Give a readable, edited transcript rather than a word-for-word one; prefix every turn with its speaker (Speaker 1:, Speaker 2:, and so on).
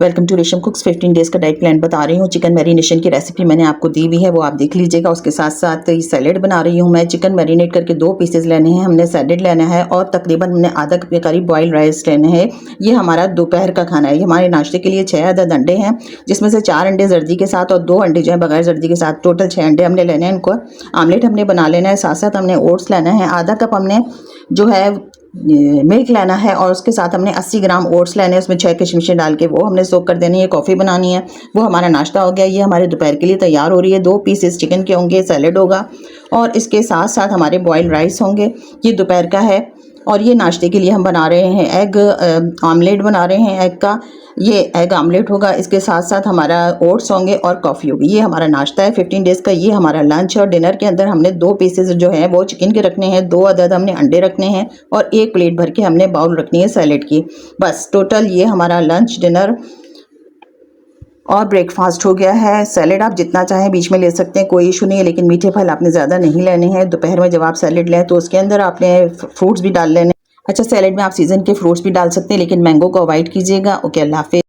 Speaker 1: Welcome to रेशम कुक्स। 15 days का diet plan बता रही हूँ। चिकन मैरिनेशन की रेसिपी मैंने आपको दी हुई है, वो आप देख लीजिएगा। उसके साथ साथ ये सैलेड बना रही हूँ मैं। चिकन मैरिनेट करके 2 पीसेस लेने हैं हमने, सैलेड लेना है और तकरीबन हमने आधा कप के करीब बॉइल्ड राइस लेने हैं। ये हमारा दोपहर का खाना है। ये हमारे नाश्ते के लिए 6 अदद अंडे हैं, जिसमें से 4 अंडे जर्दी के साथ और 2 अंडे जो है बगैर जर्दी के साथ। टोटल 6 अंडे हमने लेने हैं। इनको आमलेट हमने बना लेना है। साथ साथ हमने ओट्स लेना है। आधा कप हमने जो है मिल्क लेना है और उसके साथ हमने 80 ग्राम ओट्स लेने हैं। उसमें 6 किशमिशें डाल के वो हमने सोक कर देनी है। कॉफ़ी बनानी है। वो हमारा नाश्ता हो गया। ये हमारे दोपहर के लिए तैयार हो रही है। 2 पीसेस चिकन के होंगे, सैलेड होगा और इसके साथ साथ हमारे बॉइल्ड राइस होंगे। ये दोपहर का है। और ये नाश्ते के लिए हम बना रहे हैं एग आमलेट बना रहे हैं एग का। ये एग आमलेट होगा। इसके साथ साथ हमारा ओट्स होंगे और कॉफ़ी होगी। ये हमारा नाश्ता है 15 डेज़ का। ये हमारा लंच। और डिनर के अंदर हमने 2 पीसेस जो है वो चिकन के रखने हैं, 2 अदद हमने अंडे रखने हैं और 1 प्लेट भर के हमने बाउल रखनी है सैलेड की। बस टोटल ये हमारा लंच, डिनर और ब्रेकफास्ट हो गया है। सैलेड आप जितना चाहें बीच में ले सकते हैं, कोई इशू नहीं है, लेकिन मीठे फल आपने ज़्यादा नहीं लेने हैं। दोपहर में जब आप सैलेड लें तो उसके अंदर आपने फ्रूट्स भी डाल लेने। अच्छा, सैलेड में आप सीज़न के फ्रूट्स भी डाल सकते हैं, लेकिन मैंगो को अवॉइड कीजिएगा। ओके, अल्लाह हाफ़िज़।